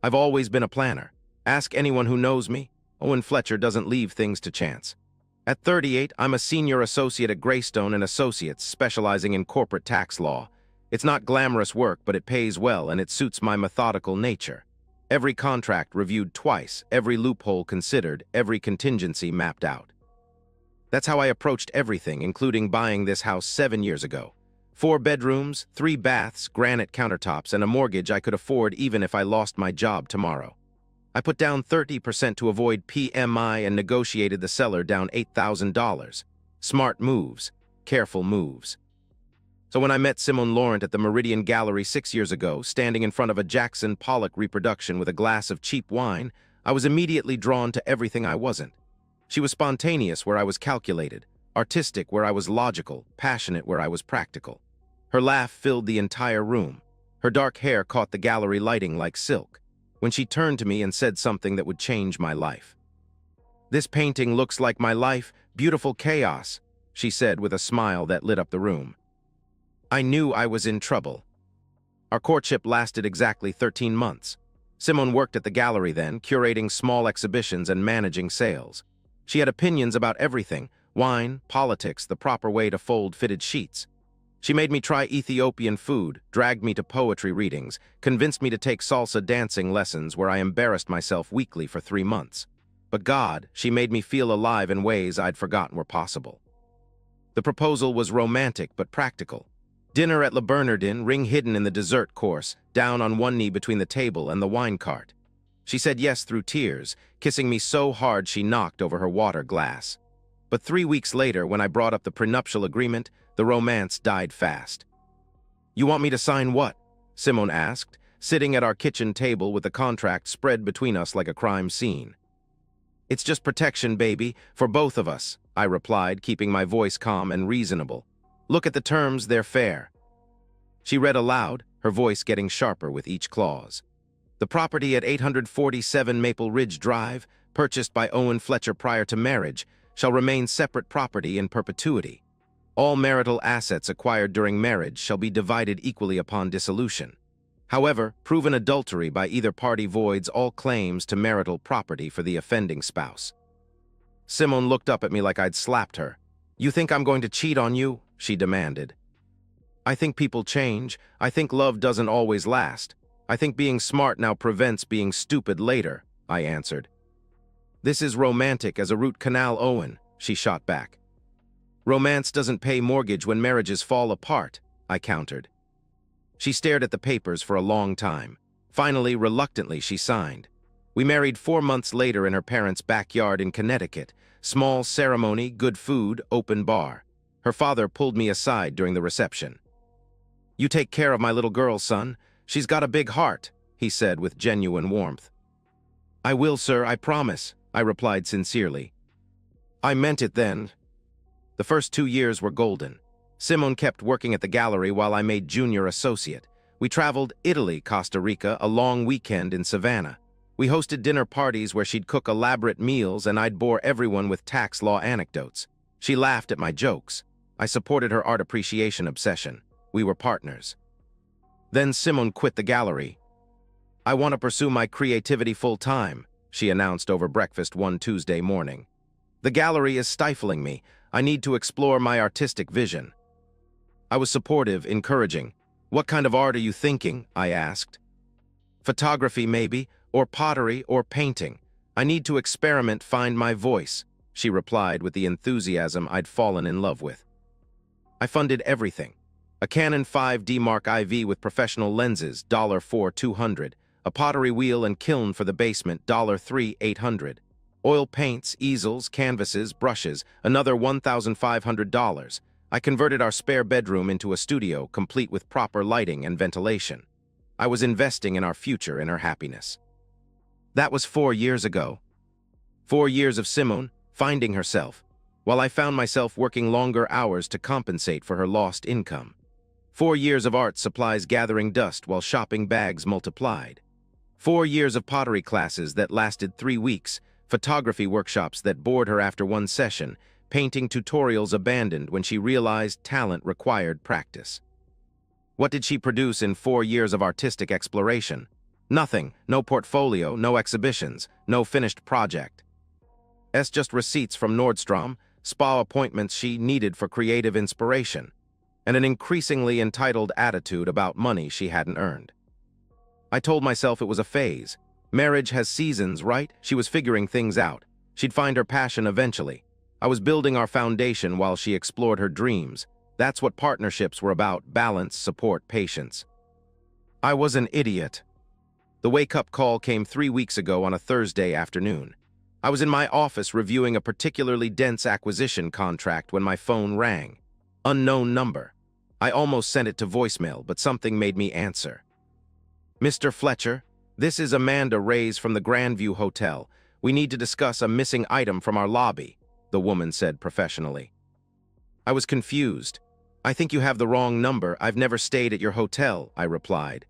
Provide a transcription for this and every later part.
I've always been a planner. Ask anyone who knows me. Owen Fletcher doesn't leave things to chance. At 38, I'm a senior associate at Greystone and Associates, specializing in corporate tax law. It's not glamorous work, but it pays well and it suits my methodical nature. Every contract reviewed twice, every loophole considered, every contingency mapped out. That's how I approached everything, including buying this house 7 years ago. 4 bedrooms, 3 baths, granite countertops, and a mortgage I could afford even if I lost my job tomorrow. I put down 30% to avoid PMI and negotiated the seller down $8,000. Smart moves, careful moves. So when I met Simone Laurent at the Meridian Gallery 6 years ago, standing in front of a Jackson Pollock reproduction with a glass of cheap wine, I was immediately drawn to everything I wasn't. She was spontaneous where I was calculated, artistic where I was logical, passionate where I was practical. Her laugh filled the entire room. Her dark hair caught the gallery lighting like silk. When she turned to me and said something that would change my life. "This painting looks like my life, beautiful chaos," she said with a smile that lit up the room. I knew I was in trouble. Our courtship lasted exactly 13 months. Simone worked at the gallery then, curating small exhibitions and managing sales. She had opinions about everything: wine, politics, the proper way to fold fitted sheets. She made me try Ethiopian food, dragged me to poetry readings, convinced me to take salsa dancing lessons where I embarrassed myself weekly for 3 months. But God, she made me feel alive in ways I'd forgotten were possible. The proposal was romantic but practical. Dinner at Le Bernardin, ring hidden in the dessert course, down on one knee between the table and the wine cart. She said yes through tears, kissing me so hard she knocked over her water glass. But 3 weeks later, when I brought up the prenuptial agreement, the romance died fast. "You want me to sign what?" Simone asked, sitting at our kitchen table with the contract spread between us like a crime scene. "It's just protection, baby, for both of us," I replied, keeping my voice calm and reasonable. "Look at the terms, they're fair." She read aloud, her voice getting sharper with each clause. "The property at 847 Maple Ridge Drive, purchased by Owen Fletcher prior to marriage, shall remain separate property in perpetuity. All marital assets acquired during marriage shall be divided equally upon dissolution. However, proven adultery by either party voids all claims to marital property for the offending spouse." Simone looked up at me like I'd slapped her. "You think I'm going to cheat on you?" she demanded. "I think people change. I think love doesn't always last. I think being smart now prevents being stupid later," I answered. "This is romantic as a root canal, Owen," she shot back. "Romance doesn't pay mortgage when marriages fall apart," I countered. She stared at the papers for a long time. Finally, reluctantly, she signed. We married 4 months later in her parents' backyard in Connecticut. Small ceremony, good food, open bar. Her father pulled me aside during the reception. "You take care of my little girl, son. She's got a big heart," he said with genuine warmth. "I will, sir, I promise," I replied sincerely. I meant it then. The first 2 years were golden. Simone kept working at the gallery while I made junior associate. We traveled Italy, Costa Rica, a long weekend in Savannah. We hosted dinner parties where she'd cook elaborate meals and I'd bore everyone with tax law anecdotes. She laughed at my jokes. I supported her art appreciation obsession. We were partners. Then Simone quit the gallery. "I want to pursue my creativity full-time," she announced over breakfast one Tuesday morning. "The gallery is stifling me. I need to explore my artistic vision." I was supportive, encouraging. "What kind of art are you thinking?" I asked. "Photography, maybe, or pottery, or painting. I need to experiment, find my voice," she replied with the enthusiasm I'd fallen in love with. I funded everything. A Canon 5D Mark IV with professional lenses, $4,200. A pottery wheel and kiln for the basement, $3,800. Oil paints, easels, canvases, brushes, another $1,500. I converted our spare bedroom into a studio, complete with proper lighting and ventilation. I was investing in our future, in her happiness. That was 4 years ago. 4 years of Simone, finding herself, while I found myself working longer hours to compensate for her lost income. 4 years of art supplies gathering dust while shopping bags multiplied. 4 years of pottery classes that lasted 3 weeks, photography workshops that bored her after one session, painting tutorials abandoned when she realized talent required practice. What did she produce in 4 years of artistic exploration? Nothing, no portfolio, no exhibitions, no finished project. Just receipts from Nordstrom, spa appointments she needed for creative inspiration, and an increasingly entitled attitude about money she hadn't earned. I told myself it was a phase. Marriage has seasons, right? She was figuring things out. She'd find her passion eventually. I was building our foundation while she explored her dreams. That's what partnerships were about: balance, support, patience. I was an idiot. The wake-up call came 3 weeks ago on a Thursday afternoon. I was in my office reviewing a particularly dense acquisition contract when my phone rang. Unknown number. I almost sent it to voicemail, but something made me answer. "Mr. Fletcher, this is Amanda Reyes from the Grandview Hotel. We need to discuss a missing item from our lobby," the woman said professionally. I was confused. "I think you have the wrong number. I've never stayed at your hotel," I replied.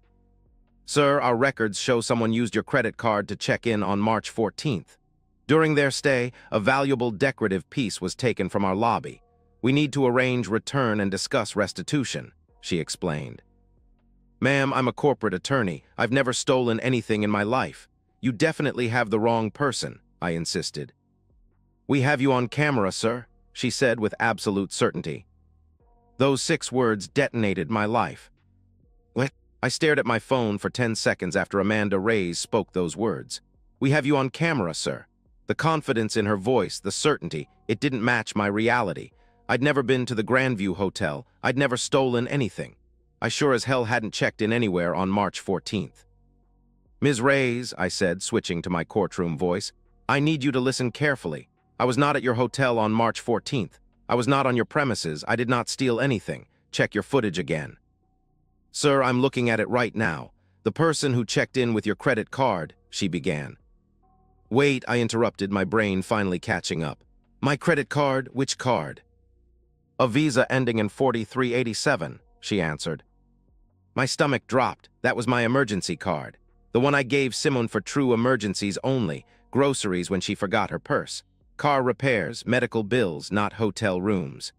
"Sir, our records show someone used your credit card to check in on March 14th. During their stay, a valuable decorative piece was taken from our lobby. We need to arrange return and discuss restitution," she explained. "Ma'am, I'm a corporate attorney. I've never stolen anything in my life. You definitely have the wrong person," I insisted. "We have you on camera, sir," she said with absolute certainty. Those 6 words detonated my life. What? I stared at my phone for 10 seconds after Amanda Reyes spoke those words. "We have you on camera, sir." The confidence in her voice, the certainty, it didn't match my reality. I'd never been to the Grandview Hotel. I'd never stolen anything. I sure as hell hadn't checked in anywhere on March 14th. "Ms. Reyes," I said, switching to my courtroom voice, "I need you to listen carefully. I was not at your hotel on March 14th. I was not on your premises. I did not steal anything. Check your footage again." "Sir, I'm looking at it right now. The person who checked in with your credit card," she began. "Wait," I interrupted, my brain finally catching up. "My credit card? Which card?" "A Visa ending in 4387, she answered. My stomach dropped. That was my emergency card. The one I gave Simone for true emergencies only, groceries when she forgot her purse, car repairs, medical bills, not hotel rooms.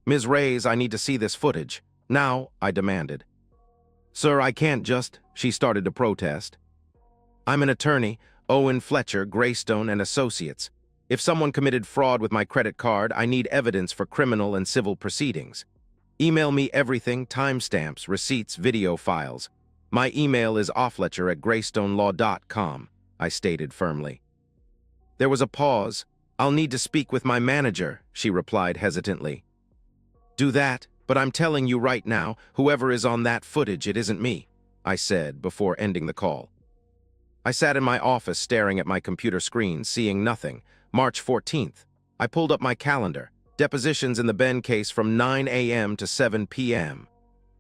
"Ms. Reyes, I need to see this footage. Now," I demanded. "Sir, I can't just," she started to protest. "I'm an attorney, Owen Fletcher, Greystone and Associates. If someone committed fraud with my credit card, I need evidence for criminal and civil proceedings. Email me everything, timestamps, receipts, video files. My email is offletcher@greystonelaw.com, I stated firmly. There was a pause. "I'll need to speak with my manager," she replied hesitantly. "Do that, but I'm telling you right now, whoever is on that footage, it isn't me," I said before ending the call. I sat in my office staring at my computer screen, seeing nothing. March 14th. I pulled up my calendar. Depositions in the Ben case from 9 a.m. to 7 p.m.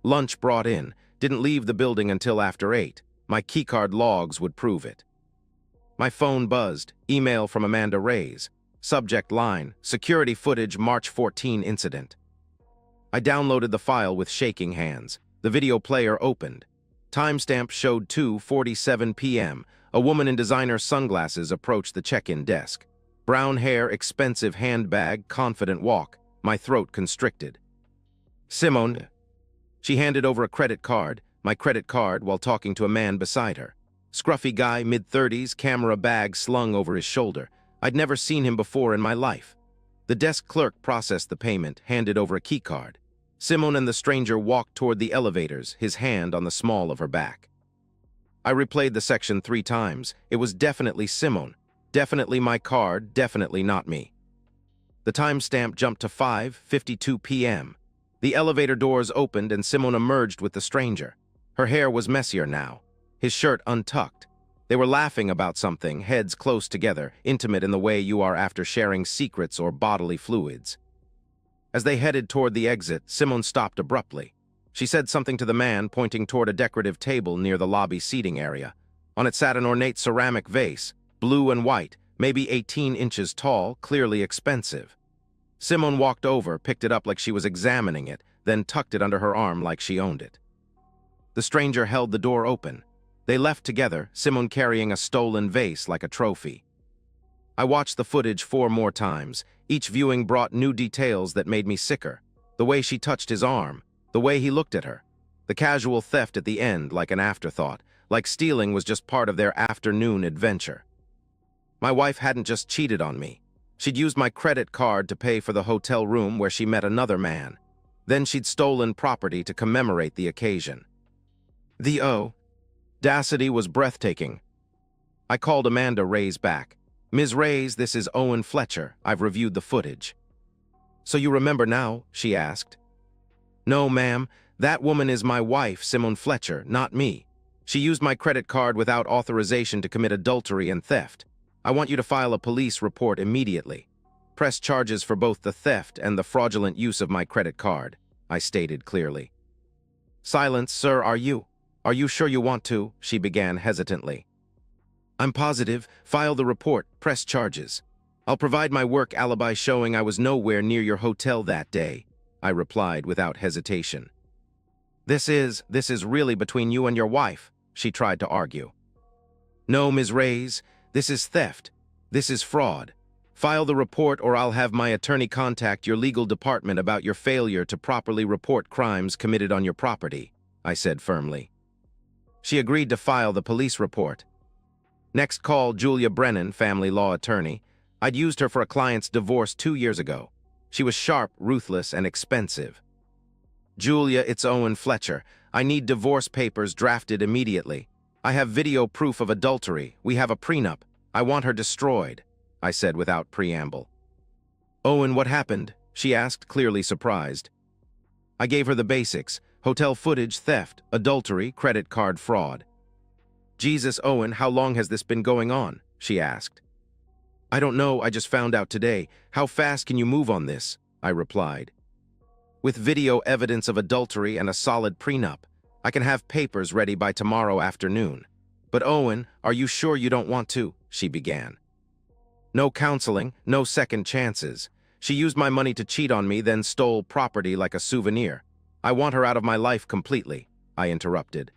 Lunch brought in. Didn't leave the building until after 8. My keycard logs would prove it. My phone buzzed. Email from Amanda Reyes. Subject line: security footage March 14 incident. I downloaded the file with shaking hands. The video player opened. Timestamp showed 2:47 p.m. A woman in designer sunglasses approached the check-in desk. Brown hair, expensive handbag, confident walk. My throat constricted. "Simone." She handed over a credit card, my credit card, while talking to a man beside her. Scruffy guy, mid-30s, camera bag slung over his shoulder. I'd never seen him before in my life. The desk clerk processed the payment, handed over a keycard. Simone and the stranger walked toward the elevators, his hand on the small of her back. I replayed the section 3 times. It was definitely Simone. Definitely my card, definitely not me. The timestamp jumped to 5:52 p.m. The elevator doors opened and Simone emerged with the stranger. Her hair was messier now, his shirt untucked. They were laughing about something, heads close together, intimate in the way you are after sharing secrets or bodily fluids. As they headed toward the exit, Simone stopped abruptly. She said something to the man, pointing toward a decorative table near the lobby seating area. On it sat an ornate ceramic vase, blue and white, maybe 18 inches tall, clearly expensive. Simone walked over, picked it up like she was examining it, then tucked it under her arm like she owned it. The stranger held the door open. They left together, Simone carrying a stolen vase like a trophy. I watched the footage 4 more times. Each viewing brought new details that made me sicker. The way she touched his arm, the way he looked at her. The casual theft at the end like an afterthought. like stealing was just part of their afternoon adventure. My wife hadn't just cheated on me. She'd used my credit card to pay for the hotel room where she met another man. Then she'd stolen property to commemorate the occasion. The audacity was breathtaking. I called Amanda Ray's back. "Ms. Ray's, this is Owen Fletcher. I've reviewed the footage." "So you remember now?" she asked. "No, ma'am. That woman is my wife, Simone Fletcher, not me. She used my credit card without authorization to commit adultery and theft. I want you to file a police report immediately. Press charges for both the theft and the fraudulent use of my credit card," I stated clearly. "Silence, sir, are you sure you want to?" she began hesitantly. "I'm positive. File the report. Press charges. I'll provide my work alibi showing I was nowhere near your hotel that day," I replied without hesitation. This is really between you and your wife," she tried to argue. "No, Ms. Ray's, this is theft. This is fraud. File the report or I'll have my attorney contact your legal department about your failure to properly report crimes committed on your property," I said firmly. She agreed to file the police report. Next called Julia Brennan, family law attorney. I'd used her for a client's divorce 2 years ago. She was sharp, ruthless, and expensive. "Julia, it's Owen Fletcher. I need divorce papers drafted immediately. I have video proof of adultery. We have a prenup. I want her destroyed," I said without preamble. "Owen, what happened?" she asked, clearly surprised. I gave her the basics: hotel footage, theft, adultery, credit card fraud. "Jesus, Owen, how long has this been going on?" she asked. "I don't know, I just found out today. How fast can you move on this?" I replied. "With video evidence of adultery and a solid prenup, I can have papers ready by tomorrow afternoon." "But Owen, are you sure you don't want to?" she began. "No counseling, no second chances. She used my money to cheat on me, then stole property like a souvenir. I want her out of my life completely," I interrupted.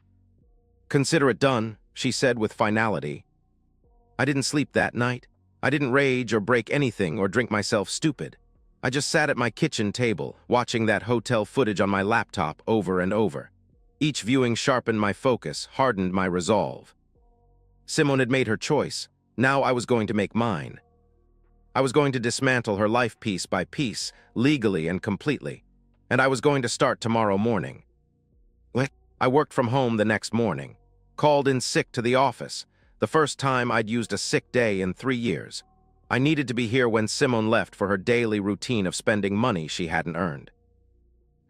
"Consider it done," she said with finality. I didn't sleep that night. I didn't rage or break anything or drink myself stupid. I just sat at my kitchen table, watching that hotel footage on my laptop over and over. Each viewing sharpened my focus, hardened my resolve. Simone had made her choice. Now I was going to make mine. I was going to dismantle her life piece by piece, legally and completely. And I was going to start tomorrow morning. I worked from home the next morning. Called in sick to the office. The first time I'd used a sick day in 3 years. I needed to be here when Simone left for her daily routine of spending money she hadn't earned.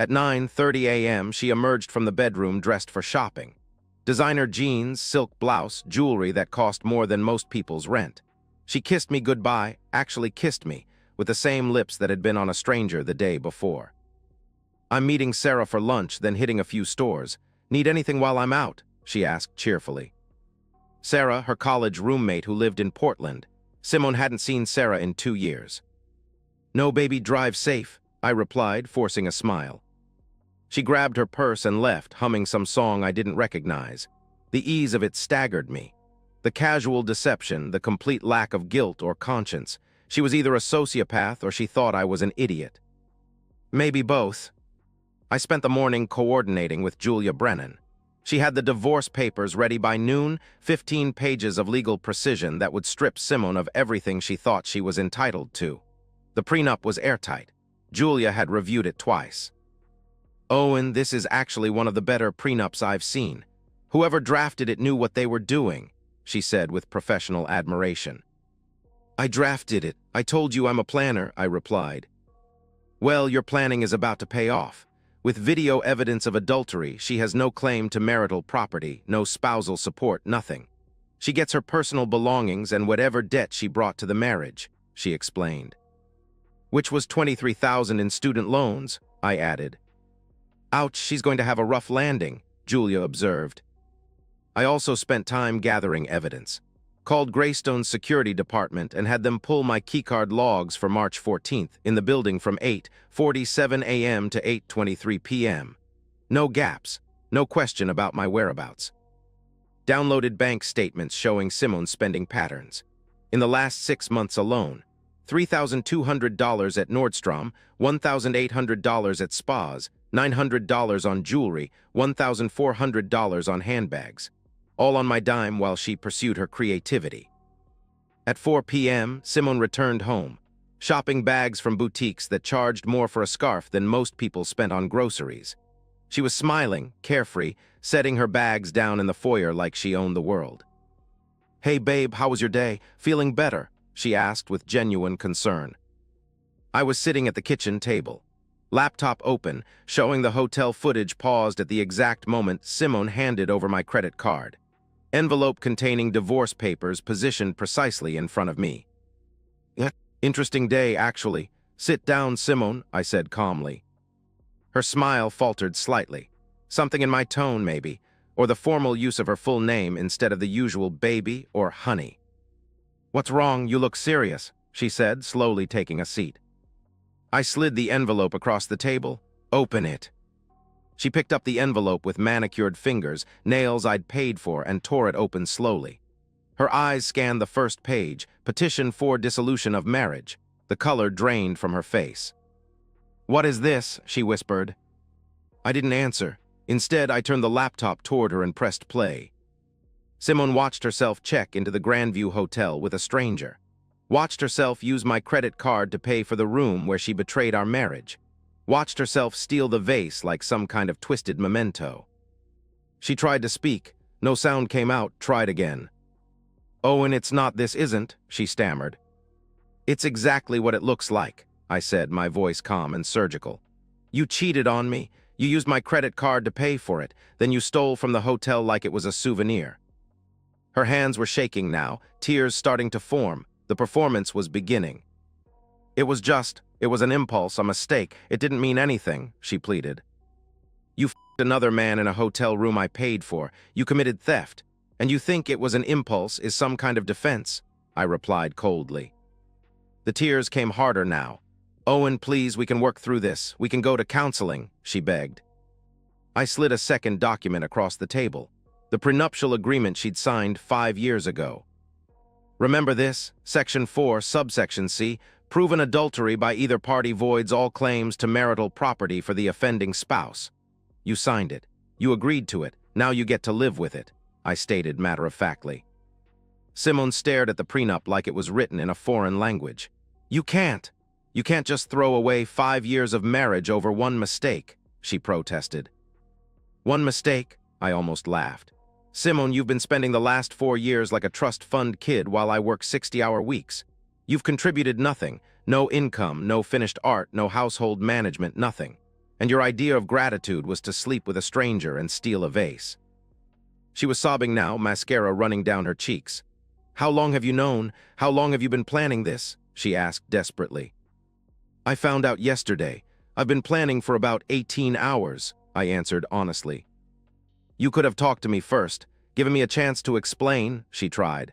At 9:30 a.m., she emerged from the bedroom dressed for shopping. Designer jeans, silk blouse, jewelry that cost more than most people's rent. She kissed me goodbye, actually kissed me, with the same lips that had been on a stranger the day before. "I'm meeting Sarah for lunch, then hitting a few stores. Need anything while I'm out?" she asked cheerfully. Sarah, her college roommate who lived in Portland. Simone hadn't seen Sarah in 2 years. "No, baby, drive safe," I replied, forcing a smile. She grabbed her purse and left, humming some song I didn't recognize. The ease of it staggered me. The casual deception, the complete lack of guilt or conscience. She was either a sociopath or she thought I was an idiot. Maybe both. I spent the morning coordinating with Julia Brennan. She had the divorce papers ready by noon, 15 pages of legal precision that would strip Simone of everything she thought she was entitled to. The prenup was airtight. Julia had reviewed it twice. "Owen, this is actually one of the better prenups I've seen. Whoever drafted it knew what they were doing," she said with professional admiration. "I drafted it. I told you I'm a planner," I replied. "Well, your planning is about to pay off. With video evidence of adultery, she has no claim to marital property, no spousal support, nothing. She gets her personal belongings and whatever debt she brought to the marriage," she explained. "Which was $23,000 in student loans," I added. "Ouch, she's going to have a rough landing," Julia observed. I also spent time gathering evidence. Called Greystone's security department and had them pull my keycard logs for March 14th in the building from 8:47 a.m. to 8:23 p.m. No gaps, no question about my whereabouts. Downloaded bank statements showing Simone's spending patterns. In the last 6 months alone, $3,200 at Nordstrom, $1,800 at spas, $900 on jewelry, $1,400 on handbags. all on my dime while she pursued her creativity. At 4 p.m., Simone returned home, shopping bags from boutiques that charged more for a scarf than most people spent on groceries. She was smiling, carefree, setting her bags down in the foyer like she owned the world. "Hey babe, how was your day? Feeling better?" she asked with genuine concern. I was sitting at the kitchen table, laptop open, showing the hotel footage paused at the exact moment Simone handed over my credit card. Envelope containing divorce papers positioned precisely in front of me. "Yeah, interesting day, actually. Sit down, Simone," I said calmly. Her smile faltered slightly. Something in my tone, maybe, or the formal use of her full name instead of the usual baby or honey. "What's wrong? You look serious," she said, slowly taking a seat. I slid the envelope across the table. "Open it." She picked up the envelope with manicured fingers, nails I'd paid for, and tore it open slowly. Her eyes scanned the first page, petition for dissolution of marriage. The color drained from her face. "What is this?" she whispered. I didn't answer. Instead, I turned the laptop toward her and pressed play. Simone watched herself check into the Grandview Hotel with a stranger. Watched herself use my credit card to pay for the room where she betrayed our marriage. Watched herself steal the vase like some kind of twisted memento. She tried to speak. No sound came out. Tried again. "Owen, it's not this isn't," she stammered. "It's exactly what it looks like," I said, my voice calm and surgical. "You cheated on me. You used my credit card to pay for it. Then you stole from the hotel like it was a souvenir." Her hands were shaking now, tears starting to form. The performance was beginning. It was an impulse, a mistake. It didn't mean anything," she pleaded. "You f***ed another man in a hotel room I paid for. You committed theft. And you think it was an impulse is some kind of defense," I replied coldly. The tears came harder now. "Owen, please, we can work through this. We can go to counseling," she begged. I slid a second document across the table. The prenuptial agreement she'd signed 5 years ago. "Remember this? Section 4, subsection C, proven adultery by either party voids all claims to marital property for the offending spouse. You signed it. You agreed to it. Now you get to live with it," I stated matter-of-factly. Simone stared at the prenup like it was written in a foreign language. You can't just throw away 5 years of marriage over one mistake," she protested. "One mistake?" I almost laughed. "Simone, you've been spending the last 4 years like a trust fund kid while I work 60-hour weeks. You've contributed nothing, no income, no finished art, no household management, nothing. And your idea of gratitude was to sleep with a stranger and steal a vase." She was sobbing now, mascara running down her cheeks. "How long have you known? How long have you been planning this?" she asked desperately. "I found out yesterday. I've been planning for about 18 hours, I answered honestly. "You could have talked to me first, given me a chance to explain," she tried.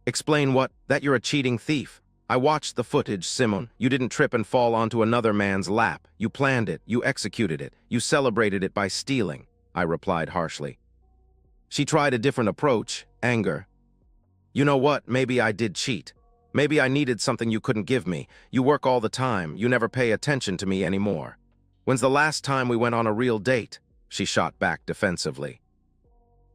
"Explain what? That you're a cheating thief. I watched the footage, Simone. You didn't trip and fall onto another man's lap. You planned it, you executed it, you celebrated it by stealing," I replied harshly. She tried a different approach, anger. "You know what? Maybe I did cheat. Maybe I needed something you couldn't give me. You work all the time. You never pay attention to me anymore. When's the last time we went on a real date?" She shot back defensively.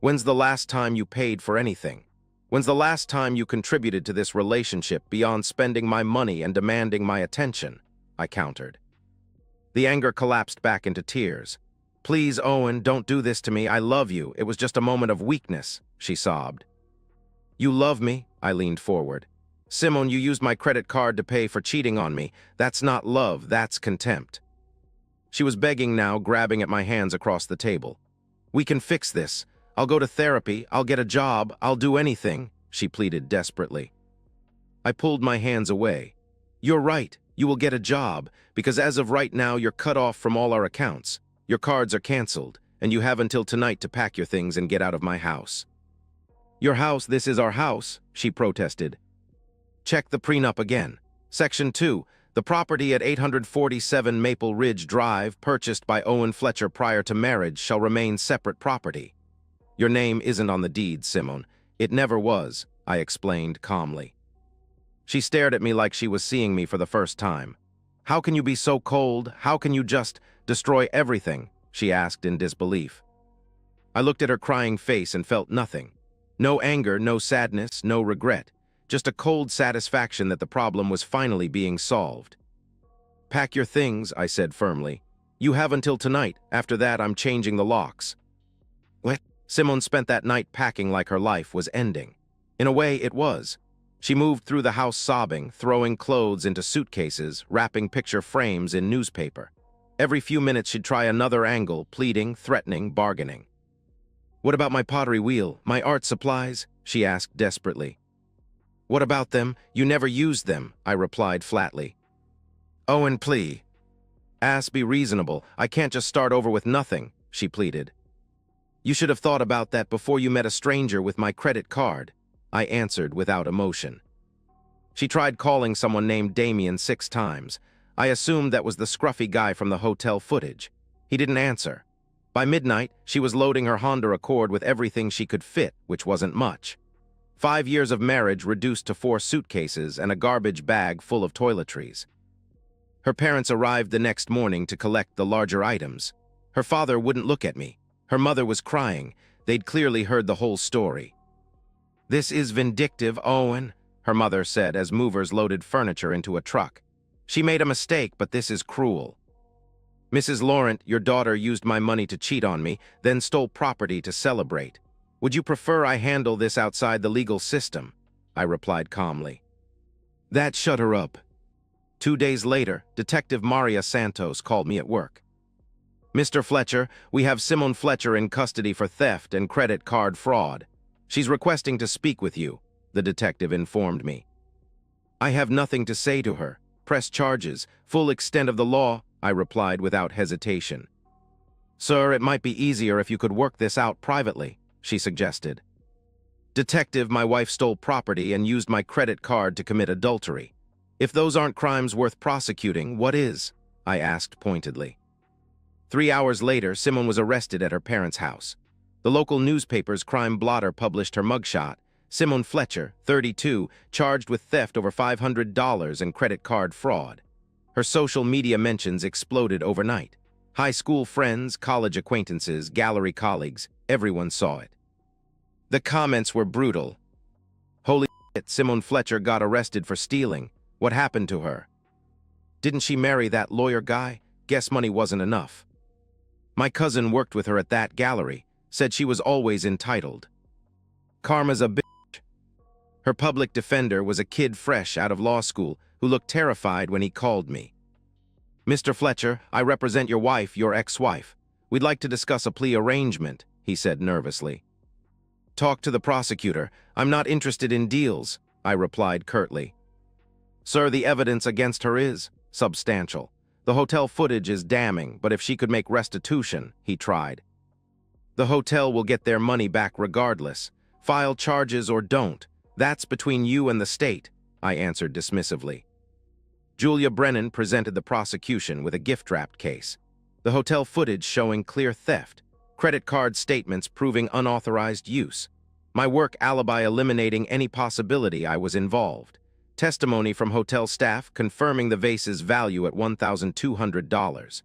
"When's the last time you paid for anything? When's the last time you contributed to this relationship beyond spending my money and demanding my attention?" I countered. The anger collapsed back into tears. "Please, Owen, don't do this to me. I love you. It was just a moment of weakness," she sobbed. "You love me?" I leaned forward. "Simone, you used my credit card to pay for cheating on me. That's not love, that's contempt." She was begging now, grabbing at my hands across the table. "We can fix this. I'll go to therapy, I'll get a job, I'll do anything," she pleaded desperately. I pulled my hands away. "You're right, you will get a job, because as of right now you're cut off from all our accounts. Your cards are canceled, and you have until tonight to pack your things and get out of my house." "Your house, this is our house," she protested. "Check the prenup again. Section 2, the property at 847 Maple Ridge Drive, purchased by Owen Fletcher prior to marriage, shall remain separate property. Your name isn't on the deed, Simone. It never was," I explained calmly. She stared at me like she was seeing me for the first time. "How can you be so cold? How can you just destroy everything?" she asked in disbelief. I looked at her crying face and felt nothing. No anger, no sadness, no regret. Just a cold satisfaction that the problem was finally being solved. "Pack your things," I said firmly. "You have until tonight. After that, I'm changing the locks." What? Simone spent that night packing like her life was ending. In a way, it was. She moved through the house sobbing, throwing clothes into suitcases, wrapping picture frames in newspaper. Every few minutes she'd try another angle, pleading, threatening, bargaining. "What about my pottery wheel, my art supplies?" she asked desperately. "What about them? You never used them," I replied flatly. "Owen, please. Be reasonable. I can't just start over with nothing," she pleaded. "You should have thought about that before you met a stranger with my credit card," I answered without emotion. She tried calling someone named Damien 6 times. I assumed that was the scruffy guy from the hotel footage. He didn't answer. By midnight, she was loading her Honda Accord with everything she could fit, which wasn't much. 5 years of marriage reduced to 4 suitcases and a garbage bag full of toiletries. Her parents arrived the next morning to collect the larger items. Her father wouldn't look at me. Her mother was crying. They'd clearly heard the whole story. "This is vindictive, Owen," her mother said as movers loaded furniture into a truck. "She made a mistake, but this is cruel. Mrs. Laurent, your daughter used my money to cheat on me, then stole property to celebrate. Would you prefer I handle this outside the legal system?" I replied calmly. That shut her up. 2 days later, Detective Maria Santos called me at work. "Mr. Fletcher, we have Simone Fletcher in custody for theft and credit card fraud. She's requesting to speak with you," the detective informed me. "I have nothing to say to her. Press charges, full extent of the law," I replied without hesitation. "Sir, it might be easier if you could work this out privately," she suggested. "Detective, my wife stole property and used my credit card to commit adultery. If those aren't crimes worth prosecuting, what is?" I asked pointedly. 3 hours later, Simone was arrested at her parents' house. The local newspaper's crime blotter published her mugshot. Simone Fletcher, 32, charged with theft over $500 and credit card fraud. Her social media mentions exploded overnight. High school friends, college acquaintances, gallery colleagues, everyone saw it. The comments were brutal. "Holy shit, Simone Fletcher got arrested for stealing. What happened to her? Didn't she marry that lawyer guy? Guess money wasn't enough. My cousin worked with her at that gallery, said she was always entitled. Karma's a bitch." Her public defender was a kid fresh out of law school who looked terrified when he called me. "Mr. Fletcher, I represent your wife, your ex-wife. We'd like to discuss a plea arrangement," he said nervously. "Talk to the prosecutor. I'm not interested in deals," I replied curtly. "Sir, the evidence against her is substantial. The hotel footage is damning, but if she could make restitution," he tried. "The hotel will get their money back regardless. File charges or don't. That's between you and the state," I answered dismissively. Julia Brennan presented the prosecution with a gift-wrapped case. The hotel footage showing clear theft, credit card statements proving unauthorized use, my work alibi eliminating any possibility I was involved, testimony from hotel staff confirming the vase's value at $1,200.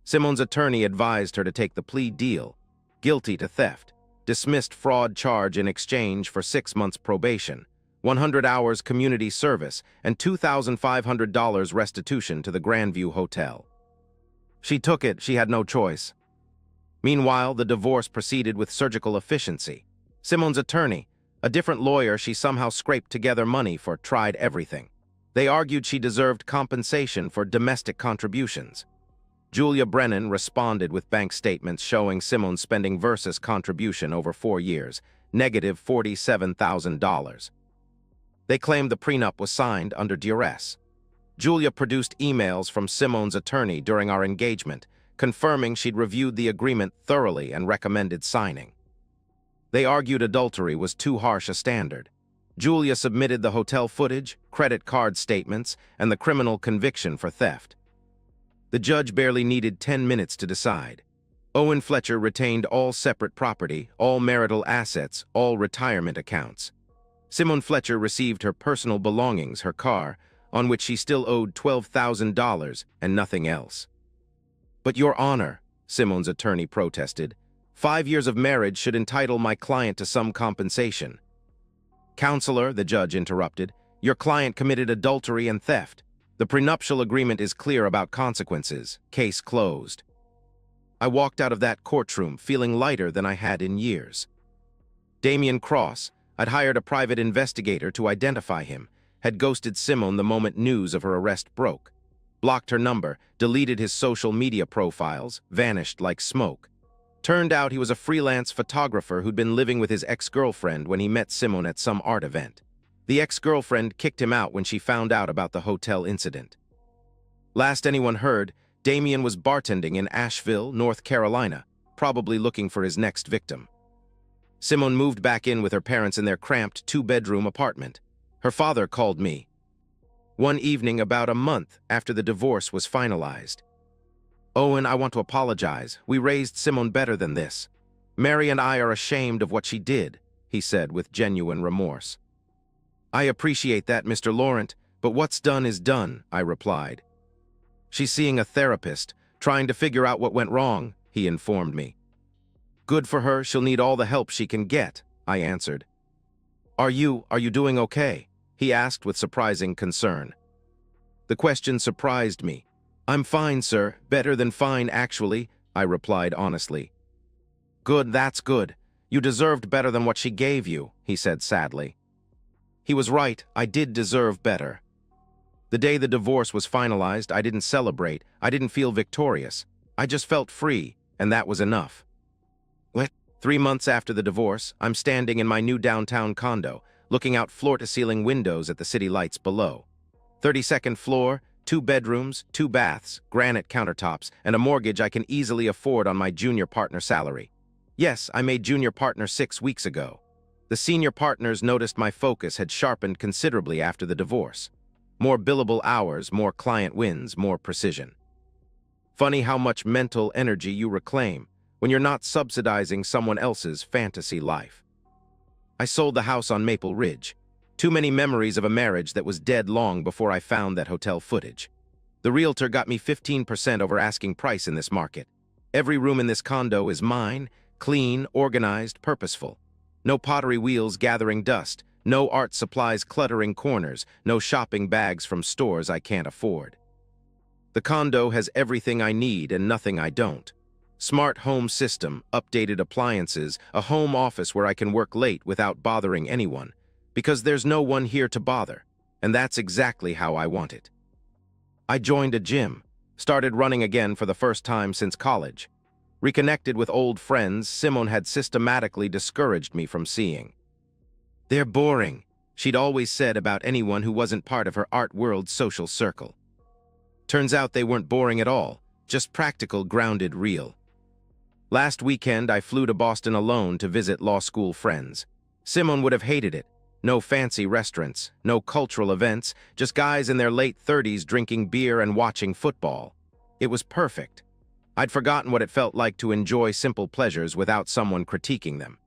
Simone's attorney advised her to take the plea deal, guilty to theft, dismissed fraud charge in exchange for 6 months probation, 100 hours community service, and $2,500 restitution to the Grandview Hotel. She took it, she had no choice. Meanwhile, the divorce proceeded with surgical efficiency. Simone's attorney, a different lawyer she somehow scraped together money for, tried everything. They argued she deserved compensation for domestic contributions. Julia Brennan responded with bank statements showing Simone spending Vase's contribution over 4 years, negative $47,000. They claimed the prenup was signed under duress. Julia produced emails from Simone's attorney during our engagement, confirming she'd reviewed the agreement thoroughly and recommended signing. They argued adultery was too harsh a standard. Julia submitted the hotel footage, credit card statements, and the criminal conviction for theft. The judge barely needed 10 minutes to decide. Owen Fletcher retained all separate property, all marital assets, all retirement accounts. Simone Fletcher received her personal belongings, her car, on which she still owed $12,000 and nothing else. "But Your Honor," Simone's attorney protested, 5 years of marriage should entitle my client to some compensation. Counselor, the judge interrupted, your client committed adultery and theft. The prenuptial agreement is clear about consequences. Case closed. I walked out of that courtroom feeling lighter than I had in years. Damian Cross, I'd hired a private investigator to identify him, had ghosted Simone the moment news of her arrest broke, blocked her number, deleted his social media profiles, vanished like smoke. Turned out he was a freelance photographer who'd been living with his ex-girlfriend when he met Simone at some art event. The ex-girlfriend kicked him out when she found out about the hotel incident. Last anyone heard, Damian was bartending in Asheville, North Carolina, probably looking for his next victim. Simone moved back in with her parents in their cramped 2-bedroom apartment. Her father called me. One evening about a month after the divorce was finalized. Owen, I want to apologize. We raised Simone better than this. Mary and I are ashamed of what she did, he said with genuine remorse. I appreciate that, Mr. Laurent, but what's done is done, I replied. She's seeing a therapist, trying to figure out what went wrong, he informed me. Good for her, she'll need all the help she can get, I answered. Are you doing okay? He asked with surprising concern. The question surprised me. I'm fine, sir, better than fine, actually, I replied honestly. Good, that's good. You deserved better than what she gave you, he said sadly. He was right, I did deserve better. The day the divorce was finalized, I didn't celebrate, I didn't feel victorious. I just felt free, and that was enough. 3 months after the divorce, I'm standing in my new downtown condo, looking out floor-to-ceiling windows at the city lights below. 32nd floor, 2 bedrooms, 2 baths, granite countertops, and a mortgage I can easily afford on my junior partner salary. Yes, I made junior partner 6 weeks ago. The senior partners noticed my focus had sharpened considerably after the divorce. More billable hours, more client wins, more precision. Funny how much mental energy you reclaim when you're not subsidizing someone else's fantasy life. I sold the house on Maple Ridge. Too many memories of a marriage that was dead long before I found that hotel footage. The realtor got me 15% over asking price in this market. Every room in this condo is mine, clean, organized, purposeful. No pottery wheels gathering dust, no art supplies cluttering corners, no shopping bags from stores I can't afford. The condo has everything I need and nothing I don't. Smart home system, updated appliances, a home office where I can work late without bothering anyone, because there's no one here to bother, and that's exactly how I want it. I joined a gym, started running again for the first time since college. Reconnected with old friends Simone had systematically discouraged me from seeing. They're boring, she'd always said about anyone who wasn't part of her art world's social circle. Turns out they weren't boring at all, just practical, grounded, real. Last weekend, I flew to Boston alone to visit law school friends. Simone would have hated it. No fancy restaurants, no cultural events, just guys in their late 30s drinking beer and watching football. It was perfect. I'd forgotten what it felt like to enjoy simple pleasures without someone critiquing them.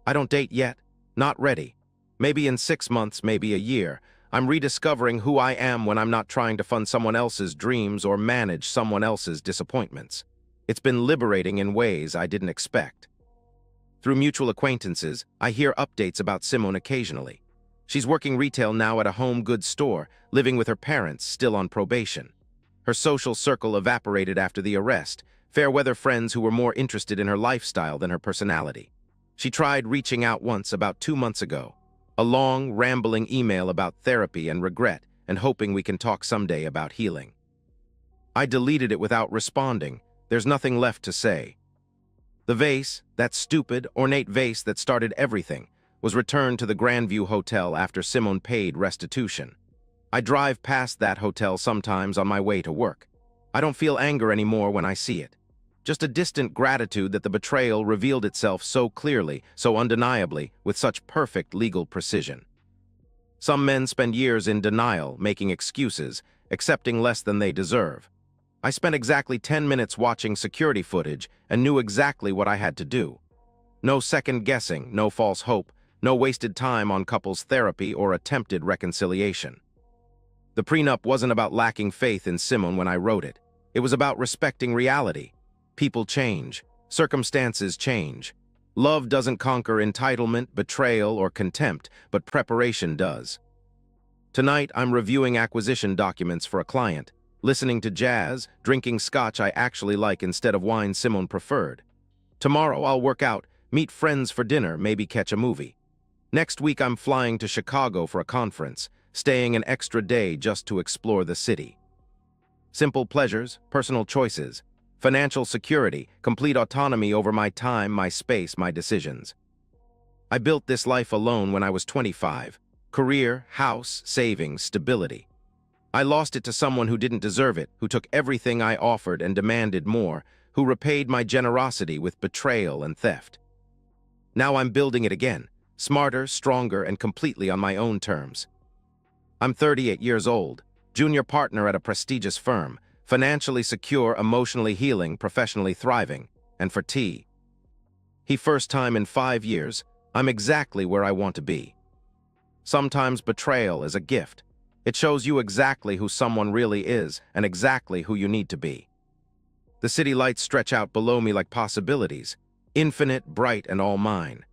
I don't date yet. Not ready. Maybe in 6 months, maybe a year. I'm rediscovering who I am when I'm not trying to fund someone else's dreams or manage someone else's disappointments. It's been liberating in ways I didn't expect. Through mutual acquaintances, I hear updates about Simone occasionally. She's working retail now at a home goods store, living with her parents, still on probation. Her social circle evaporated after the arrest, fair-weather friends who were more interested in her lifestyle than her personality. She tried reaching out once about 2 months ago. A long, rambling email about therapy and regret, and hoping we can talk someday about healing. I deleted it without responding. There's nothing left to say. The vase, that stupid, ornate vase that started everything, was returned to the Grandview Hotel after Simone paid restitution. I drive past that hotel sometimes on my way to work. I don't feel anger anymore when I see it. Just a distant gratitude that the betrayal revealed itself so clearly, so undeniably, with such perfect legal precision. Some men spend years in denial, making excuses, accepting less than they deserve. I spent exactly 10 minutes watching security footage and knew exactly what I had to do. No second guessing, no false hope, no wasted time on couples therapy or attempted reconciliation. The prenup wasn't about lacking faith in Simone when I wrote it. It was about respecting reality. People change. Circumstances change. Love doesn't conquer entitlement, betrayal, or contempt, but preparation does. Tonight, I'm reviewing acquisition documents for a client, listening to jazz, drinking scotch I actually like instead of wine Simone preferred. Tomorrow, I'll work out, meet friends for dinner, maybe catch a movie. Next week, I'm flying to Chicago for a conference, staying an extra day just to explore the city. Simple pleasures, personal choices, financial security, complete autonomy over my time, my space, my decisions. I built this life alone when I was 25. Career, house, savings, stability. I lost it to someone who didn't deserve it, who took everything I offered and demanded more, who repaid my generosity with betrayal and theft. Now I'm building it again, smarter, stronger, and completely on my own terms. I'm 38 years old, junior partner at a prestigious firm, financially secure, emotionally healing, professionally thriving, and for T. He first time in 5 years, I'm exactly where I want to be. Sometimes betrayal is a gift. It shows you exactly who someone really is and exactly who you need to be. The city lights stretch out below me like possibilities, infinite, bright, and all mine.